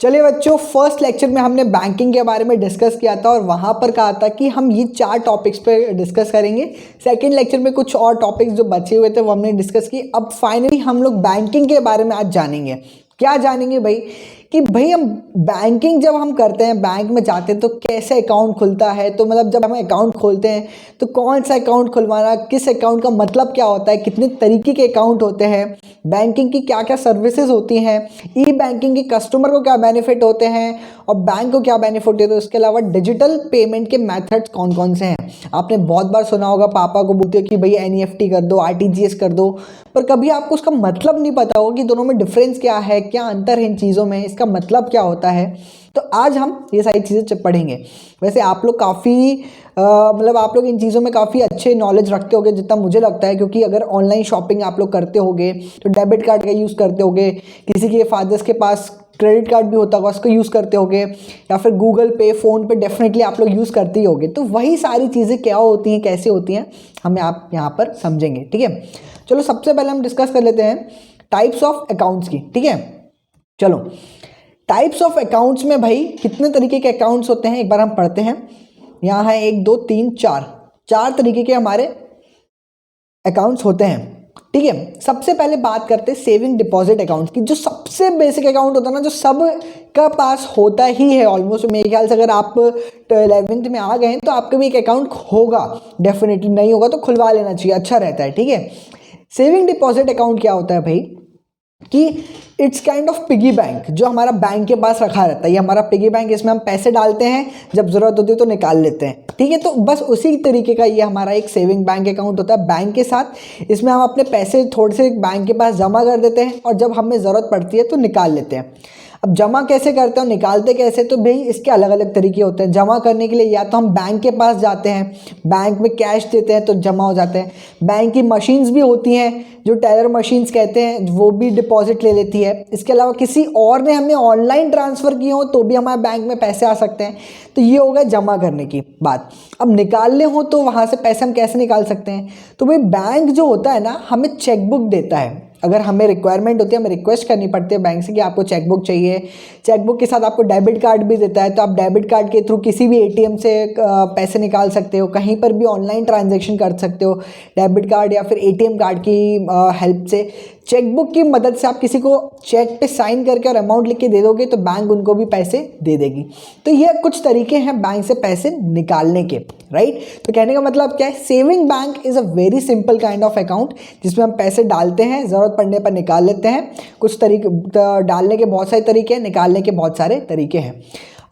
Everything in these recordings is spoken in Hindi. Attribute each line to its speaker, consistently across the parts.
Speaker 1: चलिए बच्चों, फर्स्ट लेक्चर में हमने बैंकिंग के बारे में डिस्कस किया था और वहाँ पर कहा था कि हम ये 4 टॉपिक्स पे डिस्कस करेंगे। सेकंड लेक्चर में कुछ और टॉपिक्स जो बचे हुए थे वो हमने डिस्कस किए। अब फाइनली हम लोग बैंकिंग के बारे में आज जानेंगे। क्या जानेंगे भाई? कि भाई हम बैंकिंग जब हम करते हैं, बैंक में जाते हैं तो कैसे अकाउंट खुलता है। तो मतलब जब हम अकाउंट खोलते हैं तो कौन सा अकाउंट खुलवाना, किस अकाउंट का मतलब क्या होता है, कितने तरीके के अकाउंट होते हैं, बैंकिंग की क्या क्या सर्विसेज होती हैं, ई बैंकिंग के कस्टमर को क्या बेनिफिट होते हैं और बैंक को क्या बेनिफिट होते हैं। उसके अलावा डिजिटल पेमेंट के मेथड्स कौन कौन से हैं। आपने बहुत बार सुना होगा, पापा को बोलते हो कि भाई एनईएफटी कर दो, आरटीजीएस कर दो, पर कभी आपको उसका मतलब नहीं पता होगा कि दोनों में डिफरेंस क्या है, क्या अंतर है इन चीज़ों में, इसका मतलब क्या होता है। तो आज हम ये सारी चीज़ें पढ़ेंगे। वैसे आप लोग काफ़ी मतलब आप लोग इन चीज़ों में काफ़ी अच्छे नॉलेज रखते होगे जितना मुझे लगता है, क्योंकि अगर ऑनलाइन शॉपिंग आप लोग करते होगे तो डेबिट कार्ड का यूज़ करते होगे, किसी के फादर्स के पास क्रेडिट कार्ड भी होता होगा उसको यूज़ करते होगे, या फिर गूगल पे, फ़ोन पे डेफिनेटली आप लोग यूज़ करते ही होगे। तो वही सारी चीज़ें क्या होती हैं, कैसे होती हैं, हमें आप यहाँ पर समझेंगे। ठीक है, चलो सबसे पहले हम डिस्कस कर लेते हैं टाइप्स ऑफ अकाउंट्स की। ठीक है, चलो टाइप्स ऑफ अकाउंट्स में भाई कितने तरीके के अकाउंट्स होते हैं एक बार हम पढ़ते हैं। यहाँ है 1 2 3 4 तरीके के हमारे अकाउंट्स होते हैं। ठीक है, सबसे पहले बात करते हैं सेविंग डिपॉजिट अकाउंट की, जो सबसे बेसिक अकाउंट होता है ना, जो सब का पास होता ही है ऑलमोस्ट। मेरे ख्याल से अगर आप 11th में आ गए हैं तो आपका भी एक अकाउंट होगा, डेफिनेटली नहीं होगा तो खुलवा लेना चाहिए, अच्छा रहता है। ठीक है, सेविंग डिपॉजिट अकाउंट क्या होता है भाई कि it's kind of piggy bank, जो हमारा बैंक के पास रखा रहता है। ये हमारा पिगी बैंक, इसमें हम पैसे डालते हैं, जब ज़रूरत होती है तो निकाल लेते हैं। ठीक है, तो बस उसी तरीके का ये हमारा एक सेविंग बैंक अकाउंट होता है बैंक के साथ। इसमें हम अपने पैसे थोड़े से बैंक के पास जमा कर देते हैं और जब हमें ज़रूरत पड़ती है तो निकाल लेते हैं। अब जमा कैसे करते हैं, निकालते कैसे, तो भाई इसके अलग अलग तरीके होते हैं। जमा करने के लिए या तो हम बैंक के पास जाते हैं, बैंक में कैश देते हैं तो जमा हो जाते हैं। बैंक की मशीन्स भी होती हैं जो टेलर मशीन्स कहते हैं, वो भी डिपॉजिट ले लेती है। इसके अलावा किसी और ने हमें ऑनलाइन ट्रांसफ़र किए हो तो भी हमारे बैंक में पैसे आ सकते हैं। तो ये हो गया जमा करने की बात। अब निकालने हो तो वहाँ से पैसे हम कैसे निकाल सकते हैं, तो भाई बैंक जो होता है ना हमें चेकबुक देता है। अगर हमें रिक्वायरमेंट होती है, हमें रिक्वेस्ट करनी पड़ती है बैंक से कि आपको चेकबुक चाहिए, चेकबुक के साथ आपको डेबिट कार्ड भी देता है, तो आप डेबिट कार्ड के थ्रू किसी भी एटीएम से पैसे निकाल सकते हो, कहीं पर भी ऑनलाइन ट्रांजैक्शन कर सकते हो डेबिट कार्ड या फिर एटीएम कार्ड की हेल्प से। चेकबुक की मदद से आप किसी को चेक पे साइन करके और अमाउंट लिख के दे दोगे तो बैंक उनको भी पैसे दे देगी। तो ये कुछ तरीके हैं बैंक से पैसे निकालने के, राइट। तो कहने का मतलब क्या है, saving bank is a very simple kind of account जिसमें हम पैसे डालते हैं, ज़रूरत पड़ने पर निकाल लेते हैं। कुछ तरीके, डालने के बहुत सारे तरीके हैं, निकालने के बहुत सारे तरीके हैं।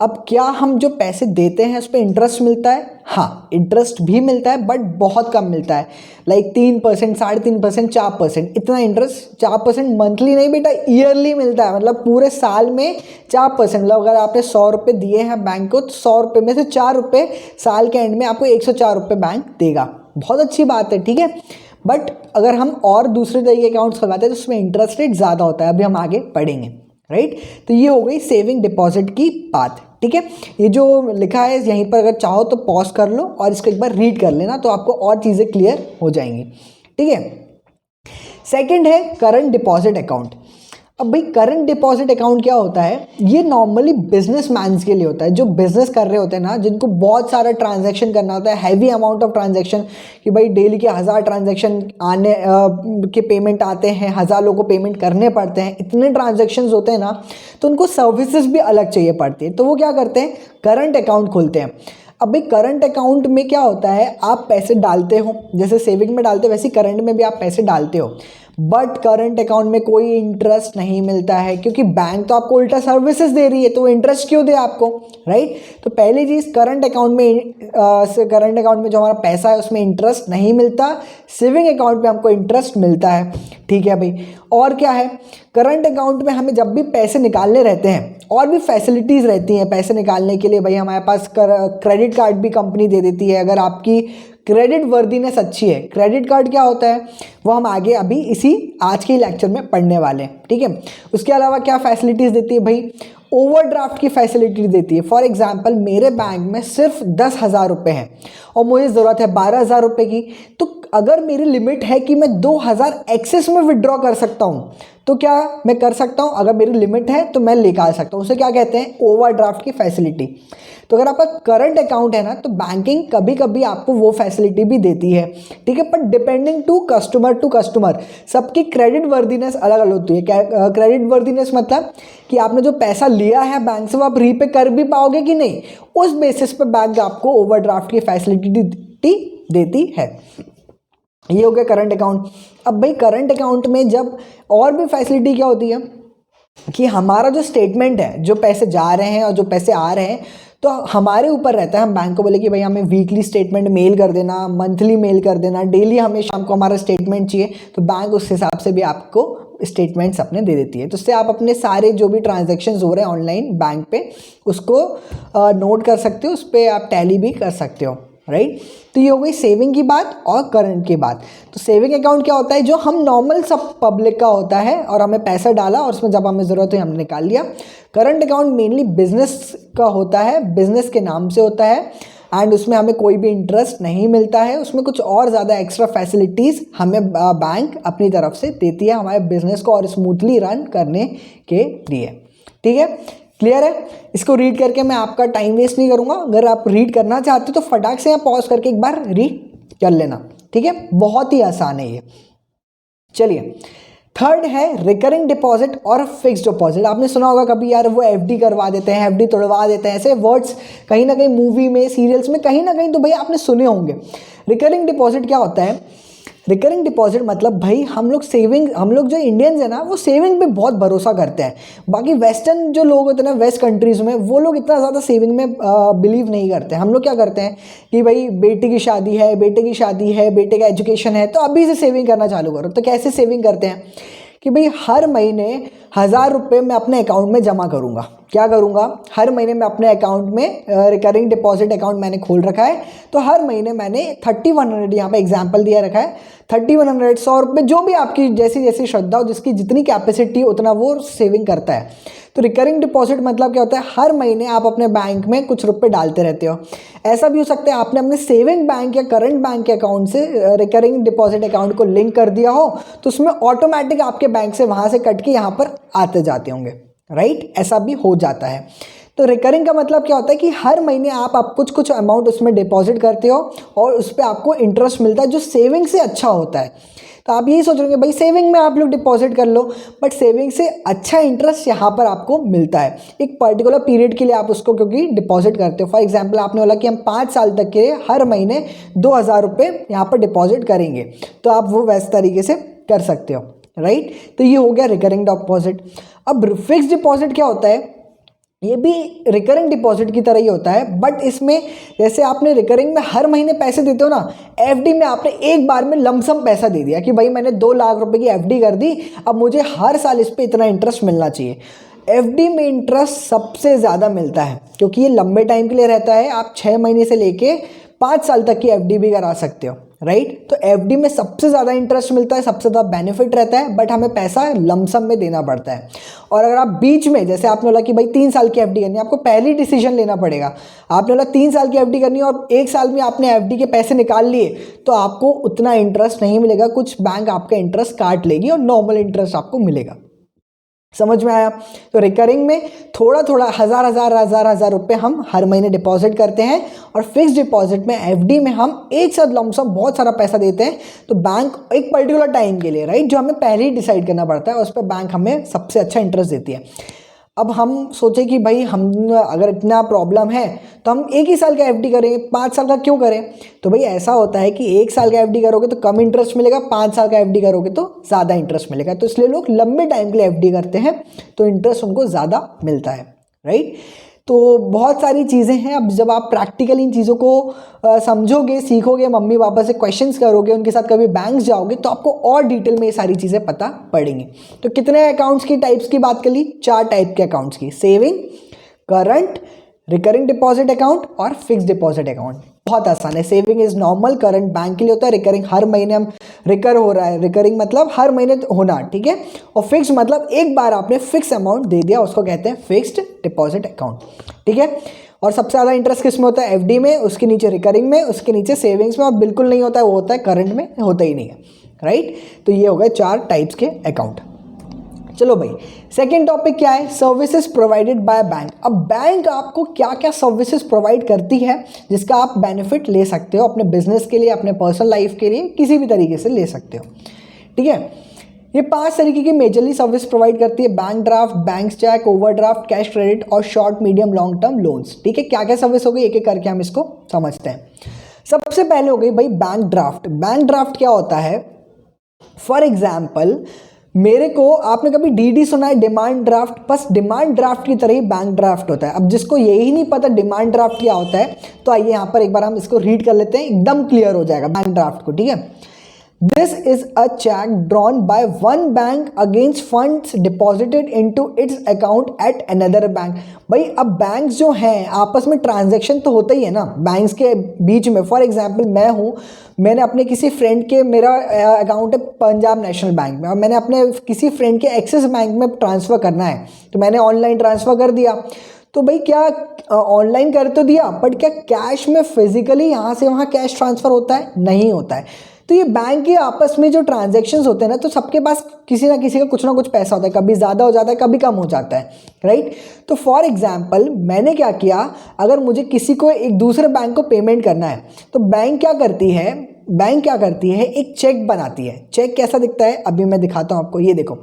Speaker 1: अब क्या हम जो पैसे देते हैं उस पर इंटरेस्ट मिलता है? हाँ, इंटरेस्ट भी मिलता है बट बहुत कम मिलता है, लाइक 3%, 3.5%, 4%। इतना इंटरेस्ट 4% मंथली नहीं बेटा, ईयरली मिलता है। मतलब पूरे साल में 4%। मतलब अगर आपने 100 रुपये दिए हैं बैंक को तो 100 रुपये में से 4 रुपये साल के एंड में आपको 104 रुपये बैंक देगा। बहुत अच्छी बात है, ठीक है। बट अगर हम और दूसरे तरीके के अकाउंट्स खुलवाते हैं तो उसमें इंटरेस्ट रेट ज़्यादा होता है, अभी हम आगे पढ़ेंगे, राइट। तो ये हो गई सेविंग डिपॉजिट की बात, ठीक है। ये जो लिखा है यहीं पर अगर चाहो तो पॉज कर लो और इसको एक बार रीड कर लेना, तो आपको और चीज़ें क्लियर हो जाएंगी, ठीक है। सेकंड है करंट डिपॉजिट अकाउंट। अब भाई करंट डिपॉजिट अकाउंट क्या होता है, ये नॉर्मली बिजनेसमैन के लिए होता है, जो बिजनेस कर रहे होते हैं ना, जिनको बहुत सारा ट्रांजैक्शन करना होता है, हैवी अमाउंट ऑफ ट्रांजैक्शन, कि भाई डेली के 1000 ट्रांजैक्शन आने के पेमेंट आते हैं, 1000 लोगों को पेमेंट करने पड़ते हैं, इतने ट्रांजैक्शन होते हैं ना, तो उनको सर्विसेज भी अलग चाहिए पड़ती है। तो वो क्या करते हैं, करंट अकाउंट खोलते हैं। अब भाई करंट अकाउंट में क्या होता है, आप पैसे डालते हो, जैसे सेविंग में डालते हो वैसे करंट में भी आप पैसे डालते हो, बट करंट अकाउंट में कोई इंटरेस्ट नहीं मिलता है, क्योंकि बैंक तो आपको उल्टा सर्विसेज दे रही है, तो इंटरेस्ट क्यों दे आपको, राइट। तो पहली चीज़, करंट अकाउंट में जो हमारा पैसा है उसमें इंटरेस्ट नहीं मिलता, सेविंग अकाउंट में हमको इंटरेस्ट मिलता है, ठीक है भाई। और क्या है, करंट अकाउंट में हमें जब भी पैसे निकालने रहते हैं और भी फैसिलिटीज़ रहती हैं पैसे निकालने के लिए। भाई हमारे पास क्रेडिट कार्ड भी कंपनी दे देती है, अगर आपकी क्रेडिट वर्दीनेस अच्छी है। क्रेडिट कार्ड क्या होता है वो हम आगे अभी इसी आज के लेक्चर में पढ़ने वाले हैं, ठीक है। उसके अलावा क्या फैसिलिटीज़ देती है भाई, ओवरड्राफ्ट की फैसिलिटी देती है। फॉर एग्जांपल मेरे बैंक में सिर्फ 10,000 रुपये हैं और मुझे ज़रूरत है 12,000 रुपये की, तो अगर मेरी लिमिट है कि मैं 2000 एक्सेस में विड्रॉ कर सकता हूँ, तो क्या मैं कर सकता हूँ? अगर मेरी लिमिट है तो मैं निकाल सकता हूँ। उसे क्या कहते हैं? ओवरड्राफ्ट की फैसिलिटी। तो अगर आपका करंट अकाउंट है ना, तो बैंकिंग कभी कभी आपको वो फैसिलिटी भी देती है, ठीक है। बट डिपेंडिंग टू कस्टमर सबकी क्रेडिट वर्दीनेस अलग अलग होती है। क्रेडिट वर्दीनेस मतलब कि आपने जो पैसा लिया है बैंक से वो आप रीपे कर भी पाओगे कि नहीं, उस बेसिस पे बैंक आपको ओवरड्राफ्ट की फैसिलिटी देती है। ये हो गया करंट अकाउंट। अब भाई करंट अकाउंट में जब और भी फैसिलिटी क्या होती है कि हमारा जो स्टेटमेंट है, जो पैसे जा रहे हैं और जो पैसे आ रहे हैं, तो हमारे ऊपर रहता है। हम बैंक को बोले कि भाई हमें वीकली स्टेटमेंट मेल कर देना, मंथली मेल कर देना, डेली हमें शाम को हमारा स्टेटमेंट चाहिए, तो बैंक उस हिसाब से भी आपको स्टेटमेंट्स अपने दे देती है। तो उससे आप अपने सारे जो भी ट्रांजैक्शंस हो रहे हैं ऑनलाइन बैंक पे, उसको नोट कर सकते हो, उस पर आप टैली भी कर सकते हो, राइट। तो ये हो गई सेविंग की बात और करंट की बात। तो सेविंग अकाउंट क्या होता है? जो हम नॉर्मल सब पब्लिक का होता है, और हमें पैसा डाला और उसमें जब हमें ज़रूरत हुई हमने निकाल लिया। करंट अकाउंट मेनली बिजनेस का होता है, बिजनेस के नाम से होता है, एंड उसमें हमें कोई भी इंटरेस्ट नहीं मिलता है। उसमें कुछ और ज़्यादा एक्स्ट्रा फैसिलिटीज़ हमें बैंक अपनी तरफ से देती है हमारे बिजनेस को और स्मूथली रन करने के लिए, ठीक है। क्लियर है? इसको रीड करके मैं आपका टाइम वेस्ट नहीं करूंगा। अगर आप रीड करना चाहते हो तो फटाक से यहाँ पॉज करके एक बार रीड कर लेना, ठीक है। बहुत ही आसान है ये। चलिए, थर्ड है रिकरिंग डिपॉजिट और फिक्स्ड डिपॉजिट। आपने सुना होगा कभी, यार वो एफडी करवा देते हैं, एफडी तोड़वा देते हैं, ऐसे वर्ड्स कहीं ना कहीं मूवी में, सीरियल्स में, कहीं ना कहीं तो भाई आपने सुने होंगे। रिकरिंग डिपॉजिट क्या होता है? रिकरिंग डिपॉजिट मतलब भाई हम लोग जो इंडियंस है ना, वो सेविंग पे बहुत भरोसा करते हैं। बाकी वेस्टर्न जो लोग होते हैं ना, वेस्ट कंट्रीज़ में, वो लोग इतना ज़्यादा सेविंग में बिलीव नहीं करते। हम लोग क्या करते हैं कि भाई बेटी की शादी है, बेटे की शादी है, बेटे का एजुकेशन है, तो अभी से सेविंग करना चालू करो। तो कैसे सेविंग करते हैं कि भाई हर महीने 1000 रुपये मैं अपने अकाउंट में जमा करूँगा। क्या करूँगा? हर महीने मैं अपने अकाउंट में रिकरिंग डिपॉजिट अकाउंट मैंने खोल रखा है, तो हर महीने मैंने 3100, यहाँ पे एग्जांपल दिया रखा है, 3100, 100 रुपये, जो भी आपकी जैसी जैसी श्रद्धा हो, जिसकी जितनी कैपेसिटी उतना वो सेविंग करता है। तो रिकरिंग डिपॉजिट मतलब क्या होता है? हर महीने आप अपने बैंक में कुछ रुपए डालते रहते हो। ऐसा भी हो सकता है आपने अपने सेविंग बैंक या करंट बैंक के अकाउंट से रिकरिंग डिपॉजिट अकाउंट को लिंक कर दिया हो, तो उसमें ऑटोमेटिक आपके बैंक से वहाँ से कट के यहाँ पर आते जाते होंगे, राइट। ऐसा भी हो जाता है। तो रिकरिंग का मतलब क्या होता है कि हर महीने आप कुछ अमाउंट उसमें डिपॉजिट करते हो और उस पर आपको इंटरेस्ट मिलता है, जो सेविंग से अच्छा होता है। तो आप यही सोच रहे होंगे भाई सेविंग में आप लोग डिपॉजिट कर लो, बट सेविंग से अच्छा इंटरेस्ट यहाँ पर आपको मिलता है एक पर्टिकुलर पीरियड के लिए आप उसको क्योंकि डिपॉजिट करते हो। फॉर एग्जांपल आपने बोला कि हम 5 साल तक के हर महीने 2000 रुपये यहाँ पर डिपॉजिट करेंगे, तो आप वो वैसे तरीके से कर सकते हो, राइट। तो ये हो गया रिकरिंग डिपॉजिट। अब फिक्स्ड डिपॉजिट क्या होता है? ये भी रिकरिंग डिपॉजिट की तरह ही होता है, बट इसमें जैसे आपने रिकरिंग में हर महीने पैसे देते हो ना, एफडी में आपने एक बार में लमसम पैसा दे दिया कि भाई मैंने 2 लाख रुपए की एफडी कर दी, अब मुझे हर साल इस पे इतना इंटरेस्ट मिलना चाहिए। एफडी में इंटरेस्ट सबसे ज़्यादा मिलता है क्योंकि ये लंबे टाइम के लिए रहता है। आप 6 महीने से लेके 5 साल तक की एफडी भी करा सकते हो, राइट। तो एफडी में सबसे ज़्यादा इंटरेस्ट मिलता है, सबसे ज़्यादा बेनिफिट रहता है, बट हमें पैसा लमसम में देना पड़ता है। और अगर आप बीच में, जैसे आपने बोला कि भाई 3 साल की एफडी करनी है, आपको पहले डिसीजन लेना पड़ेगा। आपने बोला 3 साल की एफडी करनी है और 1 साल में आपने एफडी के पैसे निकाल लिए, तो आपको उतना इंटरेस्ट नहीं मिलेगा, कुछ बैंक आपका इंटरेस्ट काट लेगी और नॉर्मल इंटरेस्ट आपको मिलेगा। समझ में आया? तो रिकरिंग में थोड़ा थोड़ा हजार रुपए हम हर महीने डिपॉजिट करते हैं, और फिक्स्ड डिपॉजिट में एफडी में हम एक साथ लमसम बहुत सारा पैसा देते हैं। तो बैंक एक पर्टिकुलर टाइम के लिए, राइट, जो हमें पहले ही डिसाइड करना पड़ता है, उस पर बैंक हमें सबसे अच्छा इंटरेस्ट देती है। अब हम सोचे कि भाई हम अगर इतना प्रॉब्लम है तो हम 1 ही साल का एफडी करें, 5 साल का क्यों करें? तो भाई ऐसा होता है कि 1 साल का एफडी करोगे तो कम इंटरेस्ट मिलेगा, 5 साल का एफडी करोगे तो ज़्यादा इंटरेस्ट मिलेगा। तो इसलिए लोग लंबे टाइम के लिए एफडी करते हैं, तो इंटरेस्ट उनको ज़्यादा मिलता है, राइट। तो बहुत सारी चीज़ें हैं। अब जब आप प्रैक्टिकली इन चीज़ों को समझोगे, सीखोगे, मम्मी पापा से क्वेश्चंस करोगे, उनके साथ कभी बैंक जाओगे, तो आपको और डिटेल में ये सारी चीज़ें पता पड़ेंगी। तो कितने अकाउंट्स की टाइप्स की बात कर ली? 4 टाइप के अकाउंट्स की, saving, current, recurring deposit account और फिक्स्ड डिपॉजिट अकाउंट। बहुत आसान है। Saving is normal, current bank के लिए होता है, रिकरिंग हर महीने हम रिकर हो रहा है, रिकरिंग मतलब हर महीने होना, ठीक है। और फिक्स मतलब एक बार आपने फिक्स अमाउंट दे दिया, उसको कहते हैं फिक्स्ड डिपॉजिट अकाउंट, ठीक है। और सबसे ज़्यादा इंटरेस्ट किस में होता है? एफडी में, उसके नीचे रिकरिंग में, उसके नीचे सेविंग्स में, और बिल्कुल नहीं होता है वो होता है करंट में, होता ही नहीं है, राइट। तो ये हो गए 4 टाइप्स के अकाउंट। चलो भाई, सेकेंड टॉपिक क्या है? Services provided by bank. अब बैंक आपको क्या क्या सर्विसेज प्रोवाइड करती है जिसका आप बेनिफिट ले सकते हो अपने बिजनेस के लिए, अपने पर्सनल लाइफ के लिए, किसी भी तरीके से ले सकते हो, ठीक है। ये 5 तरीके की मेजरली सर्विस प्रोवाइड करती है bank draft, bank cheque, overdraft, cash credit और short medium long term loans, ठीक है। क्या क्या सर्विस हो गई, एक एक करके हम इसको समझते हैं। सबसे पहले हो गई भाई बैंक ड्राफ्ट। बैंक ड्राफ्ट क्या होता है? फॉर एग्जाम्पल, मेरे को, आपने कभी डीडी सुना है? Demand draft. बस डिमांड ड्राफ्ट की तरह ही बैंक ड्राफ्ट होता है। अब जिसको यही नहीं पता डिमांड ड्राफ्ट क्या होता है, तो आइए यहाँ पर एक बार हम इसको रीड कर लेते हैं, एकदम क्लियर हो जाएगा बैंक ड्राफ्ट को, ठीक है। This is a check drawn by one bank against funds deposited into its account at another bank। भाई अब बैंक्स जो हैं आपस में ट्रांजैक्शन तो होता ही है ना बैंक्स के बीच में। फॉर एग्जांपल मैं हूँ, मैंने अपने किसी फ्रेंड के, मेरा अकाउंट है पंजाब नेशनल बैंक में, और मैंने अपने किसी फ्रेंड के एक्सिस बैंक में ट्रांसफ़र करना है, तो मैंने ऑनलाइन ट्रांसफ़र कर दिया। तो भाई क्या ऑनलाइन कर तो दिया, बट क्या कैश में फिजिकली यहाँ से वहाँ कैश ट्रांसफ़र होता है? नहीं होता है। तो ये बैंक के आपस में जो ट्रांजैक्शंस होते हैं ना, तो सबके पास किसी ना किसी का कुछ ना कुछ पैसा होता है, कभी ज़्यादा हो जाता है, कभी कम हो जाता है, राइट। तो फॉर एग्जांपल मैंने क्या किया, अगर मुझे किसी को एक दूसरे बैंक को पेमेंट करना है, तो बैंक क्या करती है, एक चेक बनाती है। चेक कैसा दिखता है अभी मैं दिखाता हूँ आपको। ये देखो,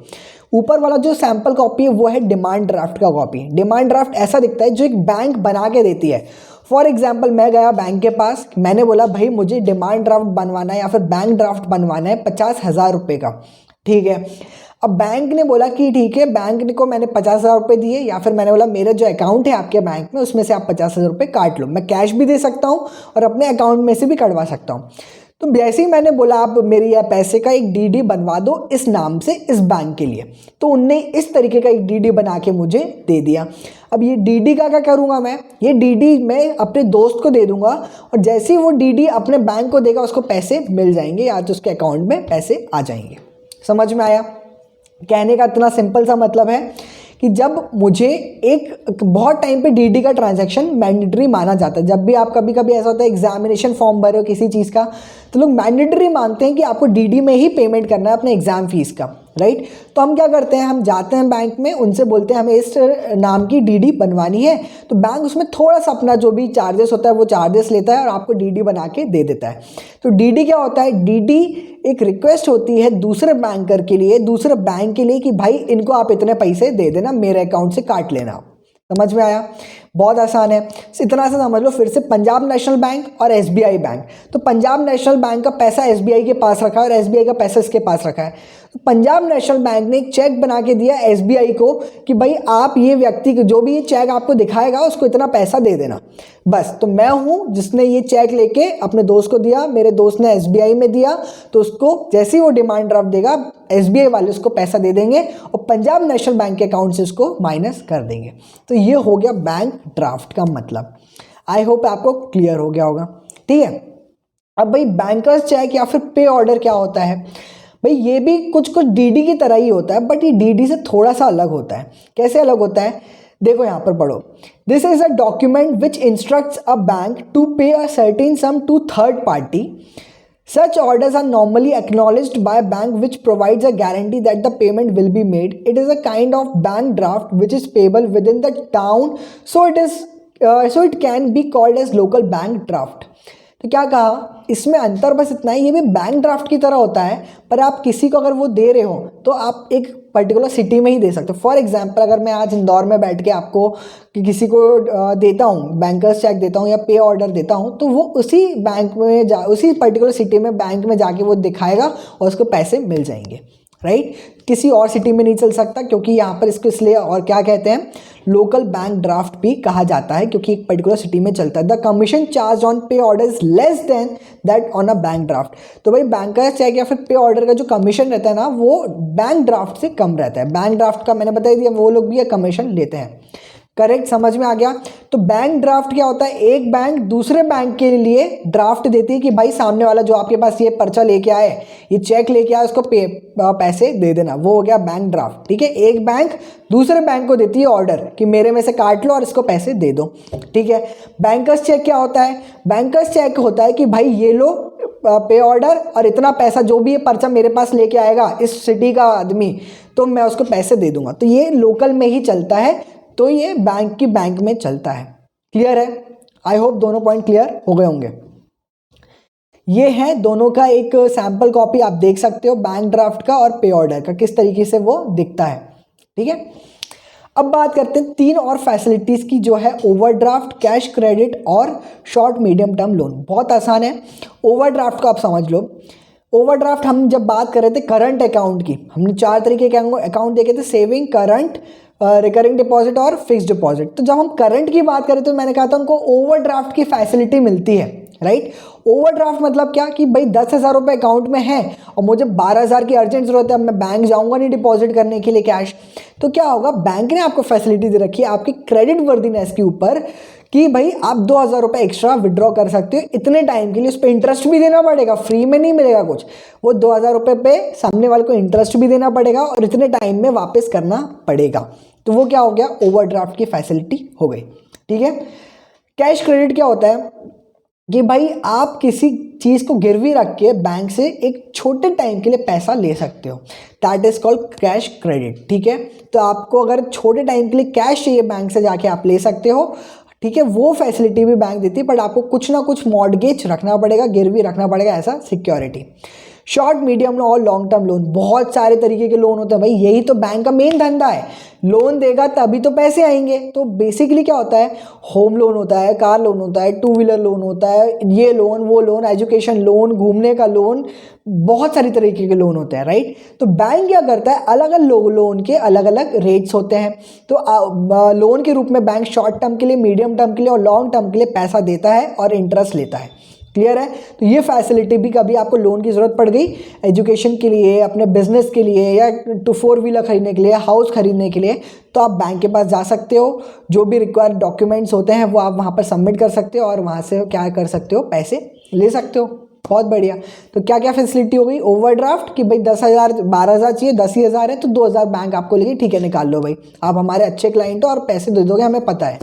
Speaker 1: ऊपर वाला जो सैंपल कॉपी है वो है डिमांड ड्राफ्ट का कॉपी। डिमांड ड्राफ्ट ऐसा दिखता है जो एक बैंक बना के देती है। फॉर एग्जाम्पल मैं गया बैंक के पास, मैंने बोला भाई मुझे डिमांड ड्राफ्ट बनवाना है या फिर बैंक ड्राफ्ट बनवाना है 50,000 रुपये का, ठीक है। अब बैंक ने बोला कि ठीक है, बैंक को मैंने 50,000 रुपये दिए, या फिर मैंने बोला मेरा जो अकाउंट है आपके बैंक में उसमें से आप 50,000 रुपये काट लो। मैं कैश भी दे सकता हूँ और अपने अकाउंट में से भी कटवा सकता हूँ। तो जैसे ही मैंने बोला आप मेरी यह पैसे का एक डीडी बनवा दो इस नाम से इस बैंक के लिए, तो उनने इस तरीके का एक डीडी बना के मुझे दे दिया। अब ये डीडी का क्या करूँगा मैं, ये डीडी मैं अपने दोस्त को दे दूंगा, और जैसे ही वो डीडी अपने बैंक को देगा उसको पैसे मिल जाएंगे, या तो उसके अकाउंट में पैसे आ जाएंगे। समझ में आया? कहने का इतना सिंपल सा मतलब है कि जब मुझे एक बहुत टाइम पे डीडी का ट्रांजैक्शन मैंडेटरी माना जाता है। जब भी आप कभी कभी ऐसा होता है एग्जामिनेशन फॉर्म भरे हो किसी चीज़ का, तो लोग मैंडेटरी मानते हैं कि आपको डीडी में ही पेमेंट करना है अपने एग्जाम फीस का, राइट। तो हम क्या करते हैं, हम जाते हैं बैंक में, उनसे बोलते हैं हमें इस नाम की डीडी बनवानी है, तो बैंक उसमें थोड़ा सा अपना जो भी चार्जेस होता है वो चार्जेस लेता है और आपको डीडी बना के दे देता है। तो डीडी क्या होता है, डीडी एक रिक्वेस्ट होती है दूसरे बैंकर के लिए, दूसरे बैंक के लिए, कि भाई इनको आप इतने पैसे दे देना, मेरे अकाउंट से काट लेना। समझ में आया? बहुत आसान है, इतना सा समझ लो। फिर से पंजाब नेशनल बैंक और एसबीआई बैंक, तो पंजाब नेशनल बैंक का पैसा एसबीआई के पास रखा है और एसबीआई का पैसा इसके पास रखा है। तो पंजाब नेशनल बैंक ने एक चेक बना के दिया एसबीआई को कि भाई आप ये व्यक्ति को, जो भी ये चेक आपको दिखाएगा उसको इतना पैसा दे देना। बस, तो मैं हूँ जिसने ये चेक लेके अपने दोस्त को दिया, मेरे दोस्त ने एसबीआई में दिया, तो उसको जैसे ही वो डिमांड ड्राफ्ट देगा एसबीआई वाले उसको पैसा दे देंगे और पंजाब नेशनल बैंक के अकाउंट से उसको माइनस कर देंगे। तो ये हो गया बैंक ड्राफ्ट का मतलब। आई होप आपको क्लियर हो गया होगा, ठीक है। अब भाई बैंकर्स चेक या फिर पे ऑर्डर क्या होता है? भाई ये भी कुछ डीडी की तरह ही होता है, बट ये डीडी से थोड़ा सा अलग होता है। कैसे अलग होता है? देखो यहाँ पर पढ़ो। This is a document which instructs a bank to pay a certain sum to third party. Such orders are normally acknowledged by a bank which provides a guarantee that the payment will be made. It is a kind of bank draft which is payable within the town, so it can be called as local bank draft. तो क्या कहा, इसमें अंतर बस इतना है, ये भी बैंक ड्राफ्ट की तरह होता है, पर आप किसी को अगर वो दे रहे हो तो आप एक पर्टिकुलर सिटी में ही दे सकते हो। फॉर एग्जांपल अगर मैं आज इंदौर में बैठ के आपको किसी को देता हूँ, बैंकर्स चेक देता हूँ या पे ऑर्डर देता हूँ, तो वो उसी बैंक में उसी पर्टिकुलर सिटी में बैंक में जाके वो दिखाएगा और उसको पैसे मिल जाएंगे, राइट। किसी और सिटी में नहीं चल सकता, क्योंकि यहाँ पर इसको इसलिए और क्या कहते हैं, लोकल बैंक ड्राफ्ट भी कहा जाता है, क्योंकि एक पर्टिकुलर सिटी में चलता है। द कमीशन चार्ज ऑन पे order is less than that on a bank draft. तो भाई बैंकर्स चेक या फिर पे ऑर्डर का जो कमीशन रहता है ना, वो बैंक ड्राफ्ट से कम रहता है। बैंक ड्राफ्ट का मैंने बता दिया, वो लोग भी ये कमीशन लेते हैं। करेक्ट, समझ में आ गया। तो बैंक ड्राफ्ट क्या होता है, एक बैंक दूसरे बैंक के लिए ड्राफ्ट देती है कि भाई सामने वाला जो आपके पास ये पर्चा लेके आए, ये चेक लेके आए, उसको पैसे दे देना, वो हो गया बैंक ड्राफ्ट। ठीक है, एक बैंक दूसरे बैंक को देती है ऑर्डर कि मेरे में से काट लो और इसको पैसे दे दो। ठीक है, बैंकर्स चेक क्या होता है, बैंकर्स चेक होता है कि भाई ये लो पे ऑर्डर और इतना पैसा जो भी ये पर्चा मेरे पास लेके आएगा इस सिटी का आदमी, तो मैं उसको पैसे दे दूंगा। तो ये लोकल में ही चलता है, तो ये बैंक की बैंक में चलता है। क्लियर है? आई होप दोनों पॉइंट क्लियर हो गए होंगे। ये है दोनों का एक सैंपल कॉपी, आप देख सकते हो बैंक ड्राफ्ट का और पे ऑर्डर का, किस तरीके से वो दिखता है। ठीक है, अब बात करते हैं 3 और फैसिलिटीज़ की, जो है ओवरड्राफ्ट, कैश क्रेडिट और शॉर्ट मीडियम टर्म लोन। बहुत आसान है। ओवरड्राफ्ट को आप समझ लो। ओवरड्राफ्ट हम जब बात कर रहे थे करंट अकाउंट की, हमने 4 तरीके के अकाउंट देखे थे, सेविंग, करंट, रिकरिंग डिपॉजिट और फिक्स डिपॉजिट। तो जब हम करंट की बात करें तो मैंने कहा था उनको ओवरड्राफ्ट की फैसिलिटी मिलती है, राइट। ओवरड्राफ्ट मतलब क्या कि भाई 10,000 रुपये अकाउंट में है और मुझे 12,000 की अर्जेंट जरूरत है, अब मैं बैंक जाऊंगा नहीं डिपॉजिट करने के लिए कैश, तो क्या होगा, बैंक ने आपको फैसिलिटी दे रखी है आपकी क्रेडिट वर्दीनेस के ऊपर कि भाई आप 2,000 रुपये एक्स्ट्रा विड्रॉ कर सकते हो इतने टाइम के लिए। उस पर इंटरेस्ट भी देना पड़ेगा, फ्री में नहीं मिलेगा कुछ, वो 2,000 रुपये पे सामने वाले को इंटरेस्ट भी देना पड़ेगा और इतने टाइम में वापस करना पड़ेगा। तो वो क्या हो गया, ओवरड्राफ्ट की फैसिलिटी हो गई। ठीक है, कैश क्रेडिट क्या होता है कि भाई आप किसी चीज़ को गिरवी रख के बैंक से एक छोटे टाइम के लिए पैसा ले सकते हो, that is called cash credit. ठीक है, तो आपको अगर छोटे टाइम के लिए कैश चाहिए बैंक से जाके आप ले सकते हो। ठीक है, वो फैसिलिटी भी बैंक देती है, बट आपको कुछ ना कुछ मॉर्गेज रखना पड़ेगा, गिरवी रखना पड़ेगा as a security. Short, medium और लॉन्ग टर्म लोन, बहुत सारे तरीके के लोन होते हैं भाई, यही तो बैंक का मेन धंधा है, लोन देगा तभी तो पैसे आएंगे। तो बेसिकली क्या होता है, होम लोन होता है, कार लोन होता है, 2 व्हीलर लोन होता है, ये लोन वो लोन, एजुकेशन लोन, घूमने का लोन, बहुत सारी तरीके के लोन होते हैं, राइट। तो बैंक क्या करता है, अलग अलग लोन के अलग अलग रेट्स होते हैं। तो लोन के रूप में बैंक शॉर्ट टर्म के लिए, मीडियम टर्म के लिए और लॉन्ग टर्म के लिए पैसा देता है और इंटरेस्ट लेता है। क्लियर है? तो ये फैसिलिटी भी, कभी आपको लोन की ज़रूरत पड़ गई एजुकेशन के लिए, अपने बिजनेस के लिए, या 4 व्हीलर खरीदने के लिए, हाउस खरीदने के लिए, तो आप बैंक के पास जा सकते हो, जो भी रिक्वायर्ड डॉक्यूमेंट्स होते हैं वो आप वहाँ पर सबमिट कर सकते हो और वहाँ से क्या कर सकते हो, पैसे ले सकते हो। बहुत बढ़िया। तो क्या क्या फैसिलिटी हो गई, ओवरड्राफ्ट कि भाई 10,000 12,000 चाहिए, 10,000 है तो 2,000 बैंक आपको लेगी, ठीक है निकाल लो भाई, आप हमारे अच्छे क्लाइंट हो और पैसे दे दोगे, हमें पता है।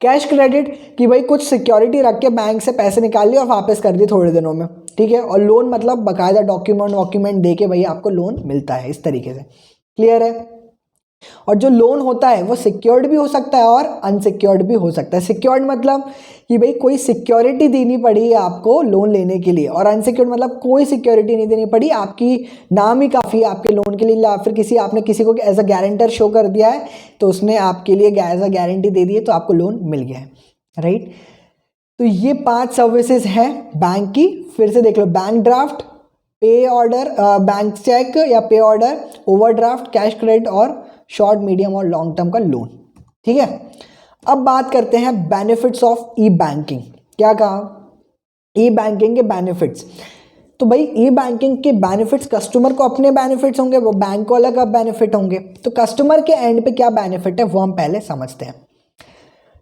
Speaker 1: कैश क्रेडिट कि भाई कुछ सिक्योरिटी रख के बैंक से पैसे निकाल लिए और वापस कर दिए थोड़े दिनों में। ठीक है, और लोन मतलब बाकायदा डॉक्यूमेंट दे के भाई आपको लोन मिलता है, इस तरीके से। क्लियर है? और जो लोन होता है वो सिक्योर्ड भी हो सकता है और अनसिक्योर्ड भी हो सकता है। सिक्योर्ड मतलब कि भाई कोई सिक्योरिटी देनी पड़ी है आपको लोन लेने के लिए, और अनसिक्योर्ड मतलब कोई सिक्योरिटी नहीं देनी पड़ी, आपकी नाम ही काफ़ी है आपके लोन के लिए, या फिर आपने किसी को एज अ गारंटर शो कर दिया है तो उसने आपके लिए एज अ गारंटी दे दी है तो आपको लोन मिल गया है, राइट। तो ये 5 सर्विसेज हैं बैंक की। फिर से देख लो, बैंक ड्राफ्ट, पे ऑर्डर, बैंक चेक या पे ऑर्डर, ओवरड्राफ्ट, कैश क्रेडिट और शॉर्ट, मीडियम और लॉन्ग टर्म का लोन। ठीक है, अब बात करते हैं बेनिफिट्स ऑफ ई बैंकिंग। क्या कहा, ई बैंकिंग के बेनिफिट्स। तो भाई ई बैंकिंग के बेनिफिट्स, कस्टमर को अपने बेनिफिट्स होंगे, वो बैंक को अलग बेनिफिट होंगे। तो कस्टमर के एंड पे क्या बेनिफिट है वो हम पहले समझते हैं।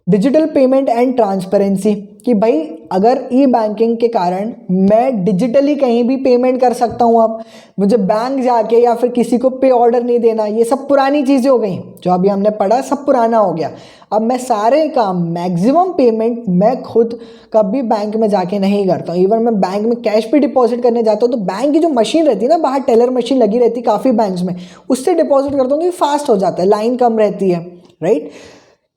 Speaker 1: डिजिटल पेमेंट एंड ट्रांसपेरेंसी कि भाई अगर ई बैंकिंग के कारण मैं डिजिटली कहीं भी पेमेंट कर सकता हूँ, अब मुझे बैंक जाके या फिर किसी को पे ऑर्डर नहीं देना, ये सब पुरानी चीज़ें हो गई जो अभी हमने पढ़ा, सब पुराना हो गया। अब मैं सारे काम, मैक्सिमम पेमेंट मैं खुद कभी बैंक में जाके नहीं करता हूँ। इवन मैं बैंक में कैश भी डिपॉजिट करने जाता हूँ तो बैंक की जो मशीन रहती है ना, बाहर टेलर मशीन लगी रहती है काफ़ी बैंक्स में, उससे डिपॉजिट करता हूँ, फास्ट हो जाता है, लाइन कम रहती है, राइट।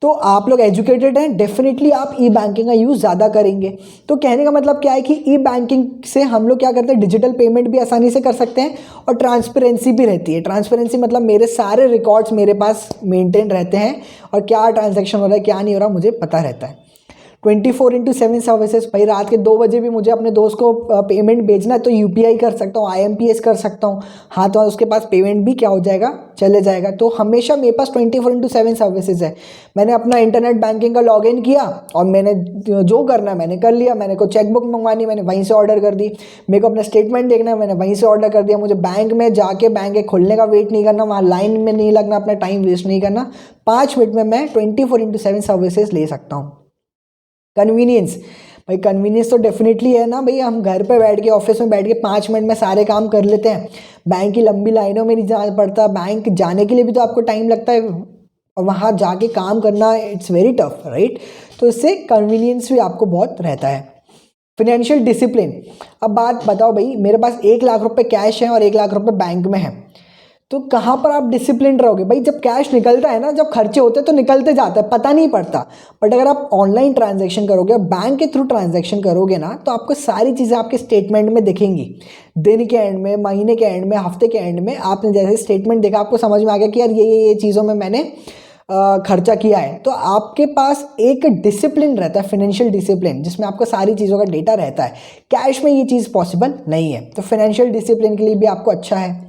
Speaker 1: तो आप लोग एजुकेटेड हैं, डेफिनेटली आप ई बैंकिंग का यूज़ ज़्यादा करेंगे। तो कहने का मतलब क्या है कि ई बैंकिंग से हम लोग क्या करते हैं, डिजिटल पेमेंट भी आसानी से कर सकते हैं और ट्रांसपेरेंसी भी रहती है। ट्रांसपेरेंसी मतलब मेरे सारे रिकॉर्ड्स मेरे पास मेंटेन रहते हैं और क्या ट्रांजैक्शन हो रहा है क्या नहीं हो रहा मुझे पता रहता है। 24/7 सर्विसेज। भाई रात के 2 बजे भी मुझे अपने दोस्त को पेमेंट भेजना है तो यूपीआई कर सकता हूँ, IMPS कर सकता हूँ, हाँ तो उसके पास पेमेंट भी क्या हो जाएगा, चले जाएगा। तो हमेशा मेरे पास 24/7 सर्विसेज है। मैंने अपना इंटरनेट बैंकिंग का लॉगिन किया और मैंने जो करना है मैंने कर लिया। मैंने को चेकबुक मंगवानी, मैंने वहीं से ऑर्डर कर दी। मेरे को अपना स्टेटमेंट देखना है, मैंने वहीं से ऑर्डर कर दिया। मुझे बैंक में जाके बैंक के खुलने का वेट नहीं करना, वहाँ लाइन में नहीं लगना, अपना टाइम वेस्ट नहीं करना। 5 मिनट में मैं 24/7 सर्विसेज ले सकता हूँ। कन्वीनियंस, भाई कन्वीनियंस तो डेफिनेटली है ना भाई। हम घर पे बैठ के, ऑफिस में बैठ के 5 मिनट में सारे काम कर लेते हैं। बैंक की लंबी लाइनों में नहीं जाना पड़ता। बैंक जाने के लिए भी तो आपको टाइम लगता है और वहाँ जाके काम करना इट्स वेरी टफ, राइट। तो इससे कन्वीनियंस भी आपको बहुत रहता है। फिनेंशियल डिसिप्लिन, अब बात बताओ भाई, मेरे पास 1 लाख रुपए कैश है और 1 लाख रुपए बैंक में है, तो कहाँ पर आप डिसिप्लिन रहोगे भाई। जब कैश निकलता है ना, जब खर्चे होते हैं तो निकलते जाता है, पता नहीं पड़ता। बट अगर आप ऑनलाइन ट्रांजैक्शन करोगे, बैंक के थ्रू ट्रांजैक्शन करोगे ना, तो आपको सारी चीज़ें आपके स्टेटमेंट में दिखेंगी। दिन के एंड में, महीने के एंड में, हफ्ते के एंड में आपने जैसे स्टेटमेंट देखा, आपको समझ में आ गया कि यार ये चीज़ों में मैंने खर्चा किया है। तो आपके पास एक डिसिप्लिन रहता है, फाइनेंशियल डिसिप्लिन, जिसमें आपको सारी चीज़ों का डेटा रहता है। कैश में ये चीज़ पॉसिबल नहीं है, तो फाइनेंशियल डिसिप्लिन के लिए भी आपको अच्छा है।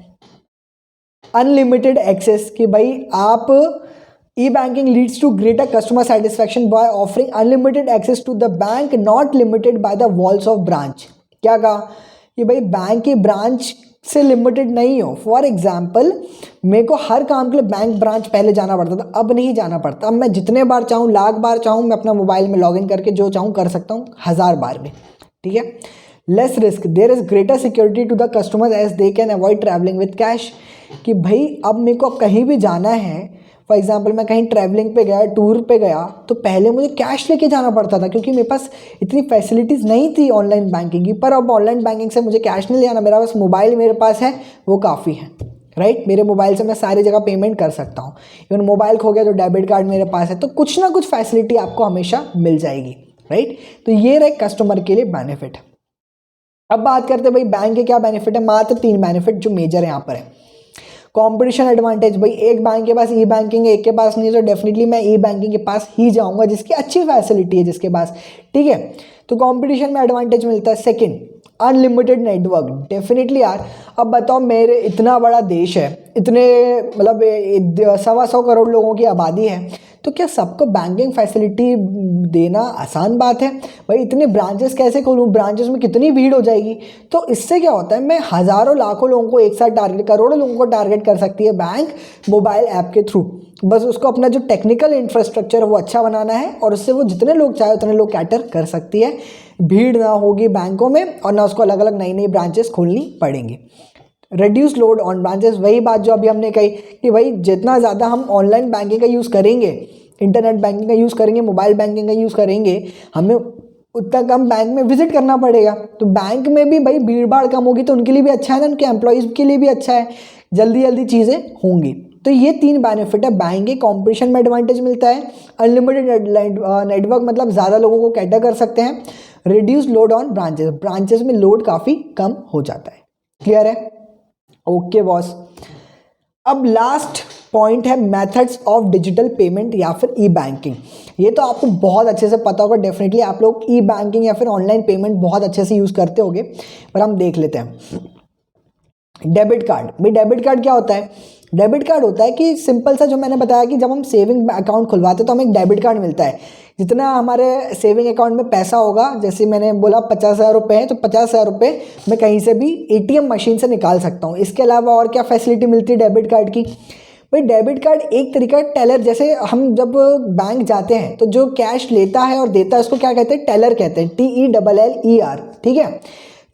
Speaker 1: अनलिमिटेड एक्सेस, कि भाई आप e banking leads to greater customer satisfaction by offering unlimited access to the bank, not limited by the walls of branch. क्या कहा कि भाई बैंक की ब्रांच से लिमिटेड नहीं हो। फॉर एग्जाम्पल, मेरे को हर काम के लिए बैंक ब्रांच पहले जाना पड़ता था, अब नहीं जाना पड़ता। अब मैं जितने बार चाहूँ, लाख बार चाहूँ, मैं अपना मोबाइल में लॉगिन करके जो चाहूँ कर सकता हूँ, 1000 बार भी, ठीक है। Less risk, there is greater security to the customer as they can avoid travelling with cash, कि भाई अब मेरे को कहीं भी जाना है, फॉर एग्जाम्पल मैं कहीं ट्रैवलिंग पे गया, टूर पे गया, तो पहले मुझे कैश लेके जाना पड़ता था क्योंकि मेरे पास इतनी फैसिलिटीज़ नहीं थी ऑनलाइन बैंकिंग की। पर अब ऑनलाइन बैंकिंग से मुझे कैश नहीं ले जाना, मेरा बस मोबाइल मेरे पास है, वो काफ़ी है, राइट। मेरे मोबाइल से मैं सारी जगह पेमेंट कर सकता हूँ। इवन मोबाइल खो गया तो डेबिट कार्ड मेरे पास है, तो कुछ ना कुछ फैसिलिटी आपको हमेशा मिल जाएगी, राइट। तो ये रहे कस्टमर के लिए बेनिफिट। अब बात करते हैं भाई बैंक के क्या बेनिफिट है। मात्र 3 बेनिफिट जो मेजर यहाँ पर है। कंपटीशन एडवांटेज, भाई एक बैंक के पास ई बैंकिंग है, एक के पास नहीं है, तो डेफिनेटली मैं ई बैंकिंग के पास ही जाऊंगा जिसकी अच्छी फैसिलिटी है जिसके पास, ठीक है। तो कंपटीशन में एडवांटेज मिलता है। सेकंड, अनलिमिटेड नेटवर्क, डेफिनेटली यार। अब बताओ, मेरे इतना बड़ा देश है, इतने मतलब 125 करोड़ लोगों की आबादी है, तो क्या सबको बैंकिंग फैसिलिटी देना आसान बात है भाई। इतने ब्रांचेस कैसे खोलूँ, ब्रांचेस में कितनी भीड़ हो जाएगी। तो इससे क्या होता है, मैं हज़ारों लाखों लोगों को एक साथ टारगेट, करोड़ों लोगों को टारगेट कर सकती है बैंक मोबाइल ऐप के थ्रू। बस उसको अपना जो टेक्निकल इंफ्रास्ट्रक्चर है वो अच्छा बनाना है और उससे वो जितने लोग चाहे उतने लोग कैटर कर सकती है। भीड़ ना होगी बैंकों में और ना उसको अलग अलग नई नई ब्रांचेस खोलनी पड़ेंगी। रिड्यूस लोड ऑन ब्रांचेस, वही बात जो अभी हमने कही कि भाई जितना ज़्यादा हम ऑनलाइन बैंकिंग का यूज़ करेंगे, इंटरनेट बैंकिंग का यूज़ करेंगे, मोबाइल बैंकिंग का यूज़ करेंगे, हमें उतना कम बैंक में विजिट करना पड़ेगा। तो बैंक में भी भाई भीड़ भाड़ कम होगी तो उनके लिए भी अच्छा है ना, उनके एम्प्लॉयज़ के लिए भी अच्छा है, जल्दी जल्दी चीज़ें होंगी। तो ये 3 बेनिफिट है बैंक के। कॉम्पिटिशन में एडवांटेज मिलता है, अनलिमिटेड नेटवर्क मतलब ज़्यादा लोगों को कैटर कर सकते हैं, reduce load on branches, branches में लोड काफ़ी कम हो जाता है। क्लियर है? Okay boss. अब लास्ट पॉइंट है मेथड्स ऑफ डिजिटल पेमेंट या फिर ई बैंकिंग। ये तो आपको बहुत अच्छे से पता होगा, डेफिनेटली आप लोग ई बैंकिंग या फिर ऑनलाइन पेमेंट बहुत अच्छे से यूज़ करते होंगे, पर हम देख लेते हैं। डेबिट कार्ड, भाई डेबिट कार्ड क्या होता है? डेबिट कार्ड होता है कि सिंपल सा, जो मैंने बताया कि जब हम सेविंग अकाउंट खुलवाते हैं तो हमें एक डेबिट कार्ड मिलता है। जितना हमारे सेविंग अकाउंट में पैसा होगा, जैसे मैंने बोला 50,000 रुपये है, तो 50,000 रुपये मैं कहीं से भी ATM मशीन से निकाल सकता हूँ। इसके अलावा और क्या फैसिलिटी मिलती है डेबिट कार्ड की? भाई डेबिट कार्ड एक तरीका टेलर, जैसे हम जब बैंक जाते हैं तो जो कैश लेता है और देता है उसको क्या कहते हैं? टेलर कहते हैं, TELLER, ठीक है,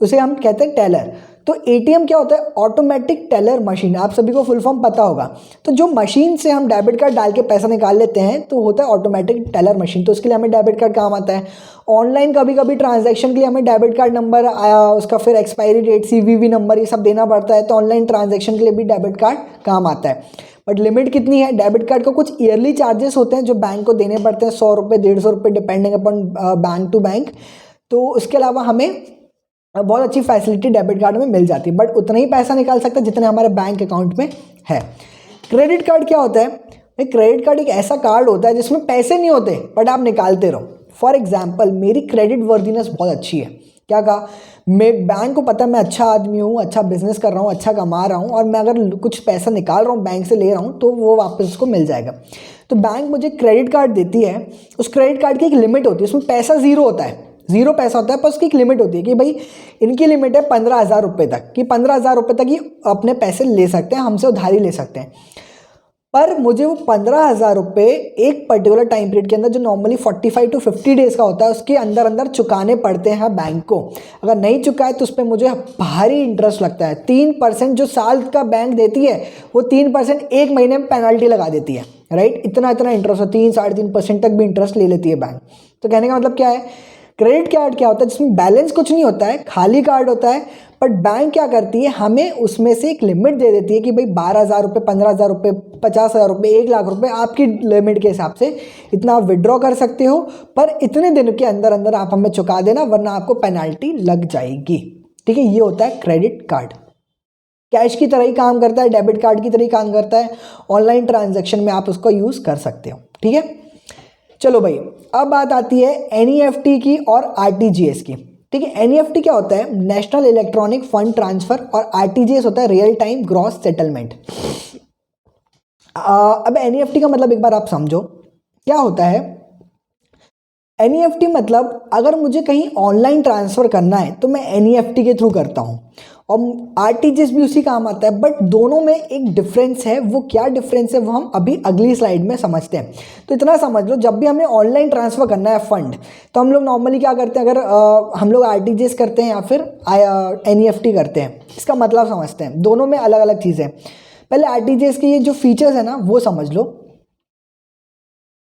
Speaker 1: उसे हम कहते हैं टेलर। तो ATM क्या होता है? ऑटोमेटिक टेलर मशीन, आप सभी को फुल फॉर्म पता होगा। तो जो मशीन से हम डेबिट कार्ड डाल के पैसा निकाल लेते हैं तो होता है ऑटोमेटिक टेलर मशीन। तो उसके लिए हमें डेबिट कार्ड काम आता है। ऑनलाइन कभी कभी ट्रांजैक्शन के लिए हमें डेबिट कार्ड नंबर आया, उसका फिर एक्सपायरी डेट, CVV नंबर, ये सब देना पड़ता है। तो ऑनलाइन ट्रांजैक्शन के लिए भी डेबिट कार्ड काम आता है। बट लिमिट कितनी है? डेबिट कार्ड को कुछ ईयरली चार्जेस होते हैं जो बैंक को देने पड़ते हैं, 100 रुपये, 150 रुपये, depending upon bank to bank. तो उसके अलावा हमें बहुत अच्छी फैसिलिटी डेबिट कार्ड में मिल जाती है, बट उतना ही पैसा निकाल सकते हैं जितने हमारे बैंक अकाउंट में है। क्रेडिट कार्ड क्या होता है? क्रेडिट कार्ड एक ऐसा कार्ड होता है जिसमें पैसे नहीं होते बट आप निकालते रहो। फॉर एग्जाम्पल मेरी क्रेडिट वर्दीनेस बहुत अच्छी है, क्या कहा, मैं बैंक को पता है मैं अच्छा आदमी हूँ, अच्छा बिजनेस कर रहा हूँ, अच्छा कमा रहा हूँ, और मैं अगर कुछ पैसा निकाल रहा हूँ बैंक से ले रहा हूँ तो वो वापस उसको मिल जाएगा। तो बैंक मुझे क्रेडिट कार्ड देती है, उस क्रेडिट कार्ड की एक लिमिट होती है, उसमें पैसा ज़ीरो होता है, ज़ीरो पैसा होता है, पर उसकी एक लिमिट होती है कि भाई इनकी लिमिट है 15,000 रुपये तक, कि 15,000 रुपये तक ही अपने पैसे ले सकते हैं, हमसे उधारी ले सकते हैं। पर मुझे वो 15,000 रुपये एक पर्टिकुलर टाइम पीरियड के अंदर, जो नॉर्मली 45 to 50 डेज़ का होता है, उसके अंदर अंदर चुकाने पड़ते हैं बैंक को। अगर नहीं चुकाए तो उस पर मुझे भारी इंटरेस्ट लगता है। 3% जो साल का बैंक देती है, वो 3% एक महीने में पेनल्टी लगा देती है, राइट। इतना इतना इंटरेस्ट, 3-3.5% तक भी इंटरेस्ट ले लेती है बैंक। तो कहने का मतलब क्या है, क्रेडिट कार्ड क्या होता है, जिसमें बैलेंस कुछ नहीं होता है, खाली कार्ड होता है, बट बैंक क्या करती है, हमें उसमें से एक लिमिट दे देती है कि भाई 12,000 रुपये, 15,000 रुपये, 50,000 रुपये, 1 लाख रुपये, आपकी लिमिट के हिसाब से इतना आप विड्रॉ कर सकते हो, पर इतने दिन के अंदर अंदर आप हमें चुका देना, वरना आपको पेनल्टी लग जाएगी। ठीक है, ये होता है क्रेडिट कार्ड। कैश की तरह ही काम करता है, डेबिट कार्ड की तरह ही काम करता है, ऑनलाइन ट्रांजैक्शन में आप उसको यूज़ कर सकते हो। ठीक है, चलो भाई, अब बात आती है एनईएफटी की और आरटीजीएस की। ठीक है, एनईएफटी क्या होता है, नेशनल इलेक्ट्रॉनिक फंड ट्रांसफर, और आरटीजीएस होता है रियल टाइम ग्रॉस सेटलमेंट। अब एनईएफटी का मतलब एक बार आप समझो क्या होता है। एनईएफटी मतलब अगर मुझे कहीं ऑनलाइन ट्रांसफ़र करना है तो मैं एनईएफटी के थ्रू करता हूँ, और आरटीजीएस भी उसी काम आता है, बट दोनों में एक डिफरेंस है। वो क्या डिफरेंस है वो हम अभी अगली स्लाइड में समझते हैं। तो इतना समझ लो, जब भी हमें ऑनलाइन ट्रांसफ़र करना है फंड, तो हम लोग नॉर्मली क्या करते हैं, अगर हम लोग आरटीजीएस करते हैं या फिर एनईएफटी करते हैं, इसका मतलब समझते हैं। दोनों में अलग अलग चीज़ें हैं। पहले आरटीजीएस के ये जो फीचर्स है ना वो समझ लो।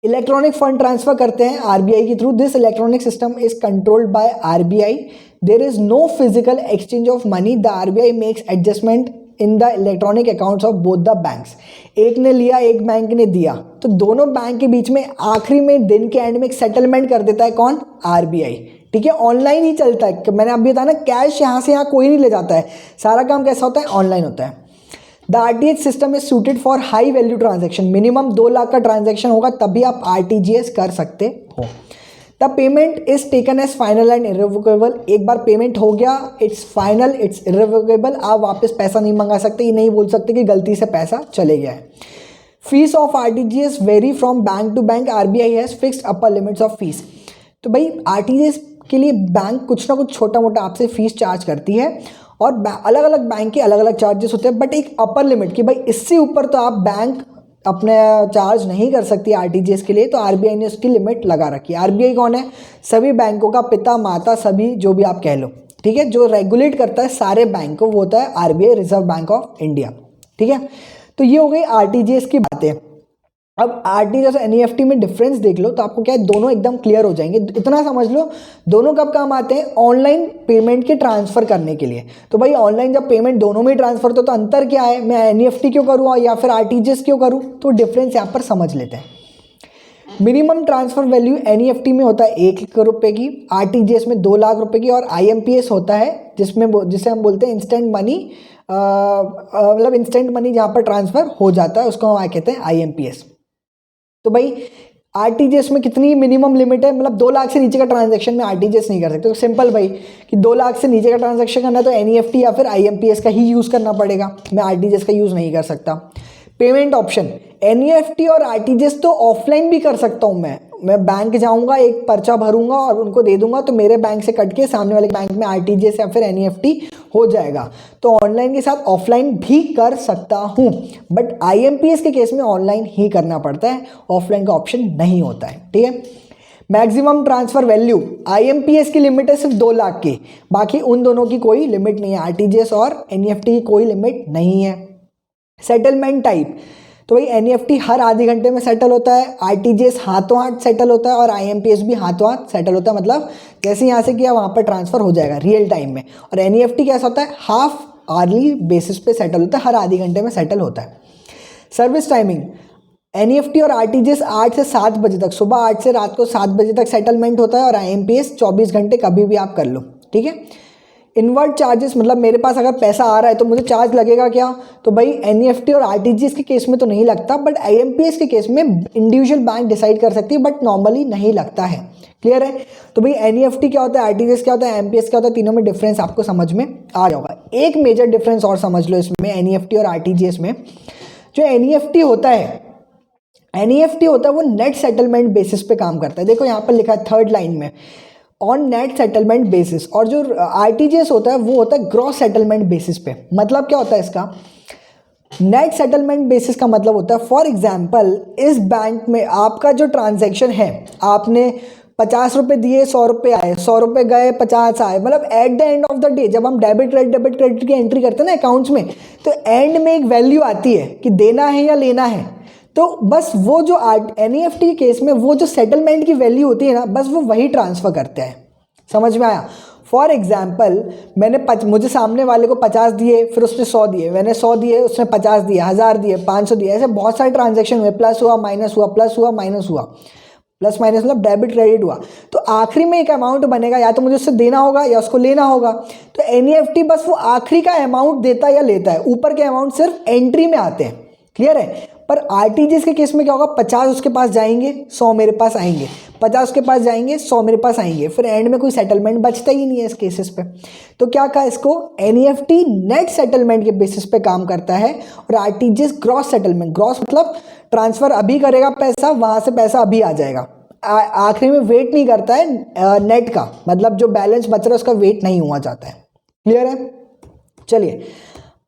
Speaker 1: इलेक्ट्रॉनिक फंड ट्रांसफर करते हैं आरबीआई के थ्रू। This electronic system is controlled by RBI. There is no physical exchange of money. The RBI makes adjustment in the electronic accounts of both the banks. एक ने लिया, एक बैंक ने दिया, तो दोनों बैंक के बीच में आखिरी में दिन के एंड में एक सेटलमेंट कर देता है कौन, आरबीआई। ठीक है, ऑनलाइन ही चलता है। मैंने अभी बताया ना, कैश यहाँ से यहाँ कोई नहीं ले जाता है, सारा काम कैसा होता है, ऑनलाइन होता है। The RTGS system is suited for high value transaction. Minimum 2 lakh का ट्रांजैक्शन होगा तभी आप आरटीजीएस कर सकते हो। The payment is taken as final and irrevocable. एक बार पेमेंट हो गया, इट्स फाइनल, इट्स इररिवोकेबल। आप वापस पैसा नहीं मंगा सकते, ये नहीं बोल सकते कि गलती से पैसा चले गया है। Fees of RTGS vary from bank to bank. RBI has fixed upper limits of fees. तो भाई आरटीजीएस के लिए बैंक कुछ ना कुछ छोटा मोटा आपसे फीस चार्ज करती है, और अलग अलग बैंक के अलग अलग चार्जेस होते हैं, बट एक अपर लिमिट कि भाई इससे ऊपर तो आप बैंक अपने चार्ज नहीं कर सकती आरटीजीएस के लिए। तो आरबीआई ने उसकी लिमिट लगा रखी है। आरबीआई कौन है, सभी बैंकों का पिता माता, सभी जो भी आप कह लो। ठीक है, जो रेगुलेट करता है सारे बैंक को वो होता है RBI, reserve bank of India. ठीक है, तो ये हो गई आरटीजीएस की बातें। अब आरटीजीएस और एनईएफटी में डिफरेंस देख लो तो आपको क्या है, दोनों एकदम क्लियर हो जाएंगे। इतना समझ लो, दोनों कब काम आते हैं, ऑनलाइन पेमेंट के ट्रांसफर करने के लिए। तो भाई ऑनलाइन जब पेमेंट दोनों में ही ट्रांसफर तो अंतर क्या है, मैं एनईएफटी क्यों करूँ या फिर आरटीजीएस क्यों करूँ, तो डिफरेंस यहाँ पर समझ लेते हैं। मिनिमम ट्रांसफर वैल्यू एनईएफटी में होता है 1 लाख रुपए की, आरटीजीएस में 2 लाख रुपए की, और आईएमपीएस होता है जिसे हम बोलते हैं इंस्टेंट मनी, मतलब इंस्टेंट मनी जहाँ पर ट्रांसफर हो जाता है उसको हम कहते हैं आईएमपीएस। तो भाई आरटीजीएस में कितनी मिनिमम लिमिट है, मतलब 2 लाख से नीचे का ट्रांजैक्शन में आरटीजीएस नहीं कर सकते। तो सिंपल भाई कि 2 लाख से नीचे का ट्रांजैक्शन करना है तो एनईएफटी या फिर आईएमपीएस का ही यूज़ करना पड़ेगा, मैं आरटीजीएस का यूज़ नहीं कर सकता। पेमेंट ऑप्शन, एनईएफटी और आरटीजीएस तो ऑफलाइन भी कर सकता हूँ मैं बैंक जाऊँगा, एक पर्चा भरूंगा और उनको दे दूंगा, तो मेरे बैंक से कट के सामने वाले बैंक में आरटीजीएस या फिर एनईएफटी हो जाएगा। तो ऑनलाइन के साथ ऑफलाइन भी कर सकता हूँ, बट आईएमपीएस के केस में ऑनलाइन ही करना पड़ता है, ऑफलाइन का ऑप्शन नहीं होता है। ठीक है, मैक्सिमम ट्रांसफर वैल्यू आईएमपीएस की लिमिट है सिर्फ 2 लाख की, बाकी उन दोनों की कोई लिमिट नहीं है, आरटीजीएस और एनईएफटी की कोई लिमिट नहीं है। सेटलमेंट टाइप, तो भाई एनईएफटी हर आधे घंटे में सेटल होता है, आरटीजीएस हाथों हाथ सेटल होता है, और आईएमपीएस भी हाथों हाथ सेटल होता है, मतलब जैसे यहाँ से किया वहाँ पर ट्रांसफर हो जाएगा रियल टाइम में। और एनईएफटी कैसा होता है, हाफ आवर्ली बेसिस पे सेटल होता है, हर आधे घंटे में सेटल होता है। सर्विस टाइमिंग, एनईएफटी और आरटीजीएस 8 से 7 बजे तक, सुबह 8 से रात को 7 बजे तक सेटलमेंट होता है, और आईएमपीएस 24 घंटे कभी भी आप कर लो। ठीक है, इनवर्ट चार्जेस मतलब मेरे पास अगर पैसा आ रहा है तो मुझे चार्ज लगेगा क्या? तो भाई एनईएफटी और आरटीजीएस के केस में तो नहीं लगता, बट आईएमपीएस के केस में इंडिविजुअल बैंक डिसाइड कर सकती है, बट नॉर्मली नहीं लगता है। क्लियर है? तो भाई एनईएफटी क्या होता है, आरटीजीएस क्या होता है, आईएमपीएस क्या होता है, तीनों में डिफरेंस आपको समझ में आ जाएगा। एक मेजर डिफरेंस और समझ लो इसमें एनईएफटी और आरटीजीएस में। जो एनईएफटी होता है वो नेट सेटलमेंट बेसिस पे काम करता है। देखो यहाँ पर लिखा है थर्ड लाइन में, ऑन नेट सेटलमेंट बेसिस। और जो आरटीजीएस होता है वो होता है ग्रॉस सेटलमेंट बेसिस पे। मतलब क्या होता है इसका? नेट सेटलमेंट बेसिस का मतलब होता है, फॉर एग्जांपल इस बैंक में आपका जो ट्रांजैक्शन है, आपने 50 रुपये दिए, 100 रुपये आए, 100 रुपये गए, 50 आए, मतलब at the end of the day जब हम डेबिट क्रेडिट की एंट्री करते हैं ना अकाउंट्स में, तो एंड में एक वैल्यू आती है कि देना है या लेना है। तो बस वो जो एनईएफटी के केस में वो जो सेटलमेंट की वैल्यू होती है ना, बस वो वही ट्रांसफ़र करते हैं। समझ में आया? फॉर एग्जाम्पल मुझे सामने वाले को 50 दिए, फिर उसने 100 दिए, मैंने 100 दिए, उसने 50 दिए, 1000 दिए, 500 दिए, ऐसे बहुत सारे ट्रांजेक्शन हुए, प्लस हुआ माइनस हुआ, प्लस हुआ माइनस हुआ, प्लस माइनस मतलब डेबिट क्रेडिट हुआ। तो आखिरी में एक अमाउंट बनेगा, या तो मुझे उससे देना होगा या उसको लेना होगा। तो एनईएफटी बस वो आखिरी का अमाउंट देता या लेता है, ऊपर के अमाउंट सिर्फ एंट्री में आते हैं। क्लियर है? पर आरटीजीएस के केस में क्या होगा, 50 उसके पास जाएंगे, 100 मेरे पास आएंगे, 50 उसके पास जाएंगे, 100 मेरे पास आएंगे, फिर एंड में कोई सेटलमेंट बचता ही नहीं है इस केसेस पे। तो क्या कहा इसको, एनईएफटी नेट सेटलमेंट के बेसिस पे काम करता है और आरटीजीएस ग्रॉस सेटलमेंट। ग्रॉस मतलब ट्रांसफर अभी करेगा पैसा, वहां से पैसा अभी आ जाएगा, आखिरी में वेट नहीं करता है नेट का, मतलब जो बैलेंस बच रहा है उसका वेट नहीं हुआ जाता है। क्लियर है? चलिए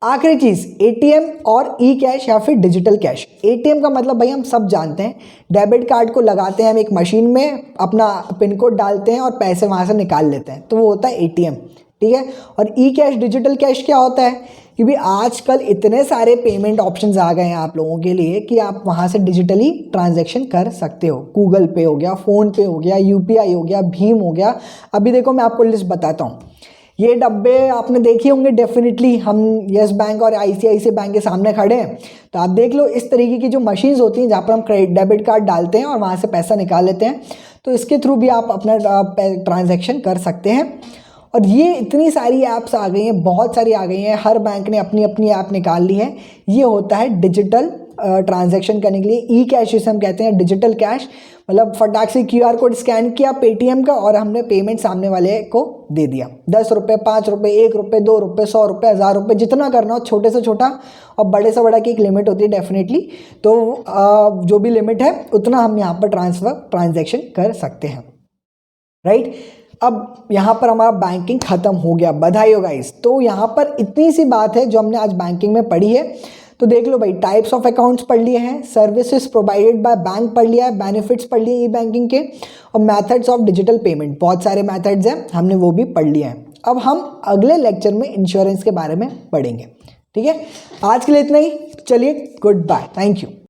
Speaker 1: आखिरी चीज, एटीएम और ई कैश या फिर डिजिटल कैश। एटीएम का मतलब भाई हम सब जानते हैं, डेबिट कार्ड को लगाते हैं हम एक मशीन में, अपना पिन कोड डालते हैं और पैसे वहां से निकाल लेते हैं, तो वो होता है एटीएम। ठीक है? और ई कैश डिजिटल कैश क्या होता है, क्योंकि आजकल इतने सारे पेमेंट ऑप्शंस आ गए हैं आप लोगों के लिए कि आप वहां से डिजिटली ट्रांजैक्शन कर सकते हो। गूगल पे हो गया, फोन पे हो गया, यूपीआई हो गया, भीम हो गया। अभी देखो मैं आपको लिस्ट बताता हूँ, ये डब्बे आपने देखे होंगे डेफिनेटली, हम येस बैंक और आईसीआईसीआई बैंक के सामने खड़े हैं, तो आप देख लो इस तरीके की जो मशीन्स होती हैं जहाँ पर हम डेबिट कार्ड डालते हैं और वहाँ से पैसा निकाल लेते हैं, तो इसके थ्रू भी आप अपना ट्रांजैक्शन कर सकते हैं। और ये इतनी सारी ऐप्स आ गई हैं, बहुत सारी आ गई हैं, हर बैंक ने अपनी अपनी ऐप निकाल ली है। ये होता है डिजिटल ट्रांजैक्शन करने के लिए। ई कैश जिसे हम कहते हैं, डिजिटल कैश मतलब फटाक से क्यूआर कोड स्कैन किया पेटीएम का और हमने पेमेंट सामने वाले को दे दिया। 10 रुपये, 5 रुपये, 1 रुपये, 2 रुपये, 100 रुपये, 1000 रुपये, जितना करना हो, छोटे से छोटा और बड़े से बड़ा की एक लिमिट होती है डेफिनेटली। तो जो भी लिमिट है उतना हम यहाँ पर ट्रांजैक्शन कर सकते हैं। राइट? अब यहाँ पर हमारा बैंकिंग खत्म हो गया, बधाई हो गाइस। तो यहाँ पर इतनी सी बात है जो हमने आज बैंकिंग में पढ़ी है। तो देख लो भाई, टाइप्स ऑफ अकाउंट्स पढ़ लिए हैं, सर्विसेज प्रोवाइडेड बाय बैंक पढ़ लिया है, बेनिफिट्स पढ़ लिए ई बैंकिंग के, और मेथड्स ऑफ डिजिटल पेमेंट, बहुत सारे मेथड्स हैं, हमने वो भी पढ़ लिए हैं। अब हम अगले लेक्चर में इंश्योरेंस के बारे में पढ़ेंगे। ठीक है? आज के लिए इतना ही, चलिए गुड बाय, थैंक यू।